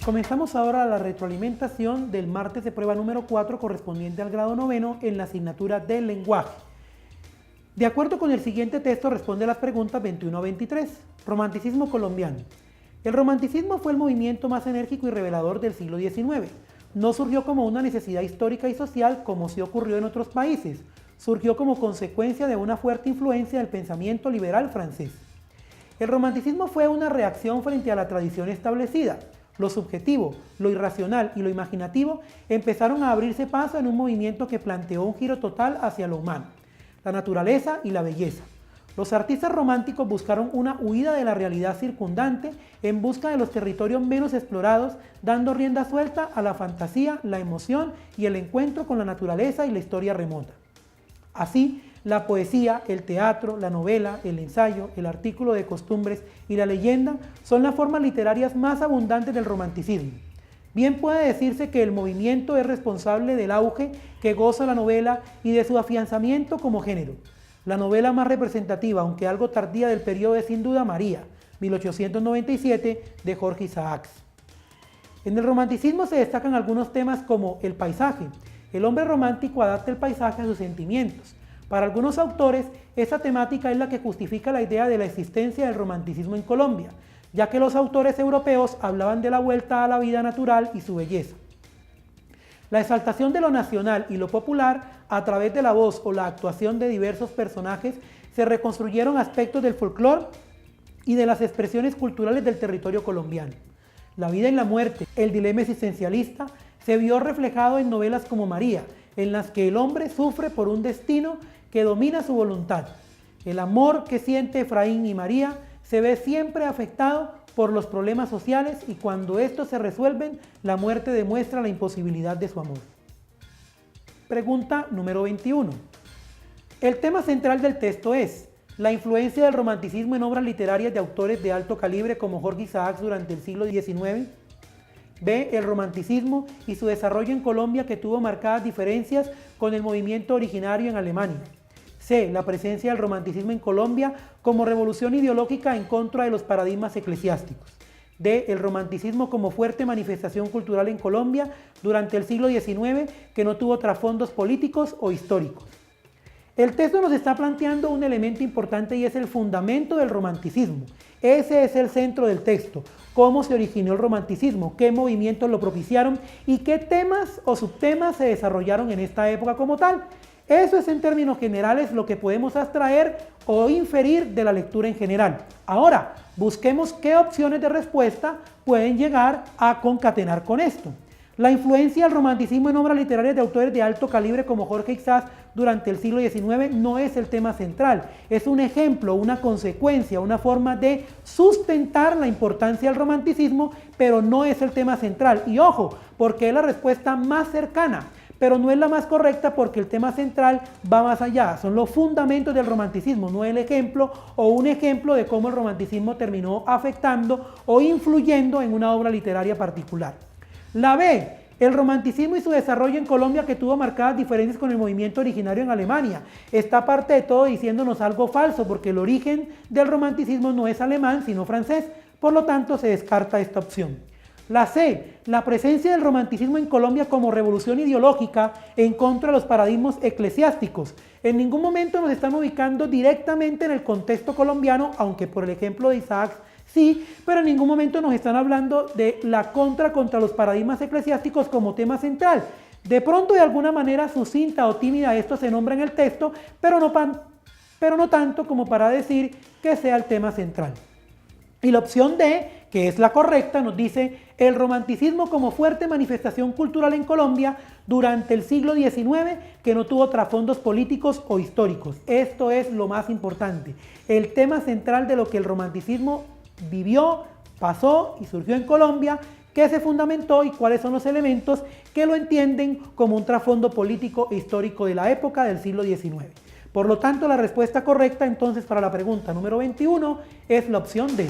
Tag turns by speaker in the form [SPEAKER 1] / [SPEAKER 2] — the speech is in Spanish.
[SPEAKER 1] Comenzamos ahora la retroalimentación del martes de prueba número 4 correspondiente al grado noveno en la asignatura del lenguaje. De acuerdo con el siguiente texto responde a las preguntas 21 a 23. Romanticismo colombiano. El romanticismo fue el movimiento más enérgico y revelador del siglo XIX. No surgió como una necesidad histórica y social como sí ocurrió en otros países. Surgió como consecuencia de una fuerte influencia del pensamiento liberal francés. El romanticismo fue una reacción frente a la tradición establecida. Lo subjetivo, lo irracional y lo imaginativo empezaron a abrirse paso en un movimiento que planteó un giro total hacia lo humano, la naturaleza y la belleza. Los artistas románticos buscaron una huida de la realidad circundante en busca de los territorios menos explorados, dando rienda suelta a la fantasía, la emoción y el encuentro con la naturaleza y la historia remota. Así, la poesía, el teatro, la novela, el ensayo, el artículo de costumbres y la leyenda son las formas literarias más abundantes del romanticismo. Bien puede decirse que el movimiento es responsable del auge que goza la novela y de su afianzamiento como género. La novela más representativa, aunque algo tardía del periodo, es sin duda María, 1897, de Jorge Isaacs. En el romanticismo se destacan algunos temas como el paisaje. El hombre romántico adapta el paisaje a sus sentimientos. Para algunos autores, esa temática es la que justifica la idea de la existencia del romanticismo en Colombia, ya que los autores europeos hablaban de la vuelta a la vida natural y su belleza. La exaltación de lo nacional y lo popular, a través de la voz o la actuación de diversos personajes, se reconstruyeron aspectos del folclore y de las expresiones culturales del territorio colombiano. La vida y la muerte, el dilema existencialista, se vio reflejado en novelas como María, en las que el hombre sufre por un destino que domina su voluntad. El amor que siente Efraín y María se ve siempre afectado por los problemas sociales y cuando estos se resuelven, la muerte demuestra la imposibilidad de su amor. Pregunta número 21. El tema central del texto es la influencia del romanticismo en obras literarias de autores de alto calibre como Jorge Isaacs durante el siglo XIX. B. El romanticismo y su desarrollo en Colombia que tuvo marcadas diferencias con el movimiento originario en Alemania. C. La presencia del romanticismo en Colombia como revolución ideológica en contra de los paradigmas eclesiásticos. D. El romanticismo como fuerte manifestación cultural en Colombia durante el siglo XIX que no tuvo trasfondos políticos o históricos. El texto nos está planteando un elemento importante y es el fundamento del romanticismo. Ese es el centro del texto. Cómo se originó el romanticismo, qué movimientos lo propiciaron y qué temas o subtemas se desarrollaron en esta época como tal. Eso es en términos generales lo que podemos abstraer o inferir de la lectura en general. Ahora, busquemos qué opciones de respuesta pueden llegar a concatenar con esto. La influencia del romanticismo en obras literarias de autores de alto calibre como Jorge Isaacs durante el siglo XIX no es el tema central, es un ejemplo, una consecuencia, una forma de sustentar la importancia del romanticismo, pero no es el tema central. Y ojo, porque es la respuesta más cercana, pero no es la más correcta porque el tema central va más allá, son los fundamentos del romanticismo, no el ejemplo o un ejemplo de cómo el romanticismo terminó afectando o influyendo en una obra literaria particular. La B, el romanticismo y su desarrollo en Colombia que tuvo marcadas diferencias con el movimiento originario en Alemania. Está aparte de todo diciéndonos algo falso porque el origen del romanticismo no es alemán sino francés, por lo tanto se descarta esta opción. La C, la presencia del romanticismo en Colombia como revolución ideológica en contra de los paradigmas eclesiásticos. En ningún momento nos están ubicando directamente en el contexto colombiano, aunque por el ejemplo de Isaacs sí, pero en ningún momento nos están hablando de la contra los paradigmas eclesiásticos como tema central. De pronto, de alguna manera sucinta o tímida, esto se nombra en el texto, pero no tanto como para decir que sea el tema central. Y la opción D, que es la correcta, nos dice el romanticismo como fuerte manifestación cultural en Colombia durante el siglo XIX que no tuvo trasfondos políticos o históricos. Esto es lo más importante, el tema central de lo que el romanticismo vivió, pasó y surgió en Colombia, qué se fundamentó y cuáles son los elementos que lo entienden como un trasfondo político e histórico de la época del siglo XIX. Por lo tanto, la respuesta correcta entonces para la pregunta número 21 es la opción D.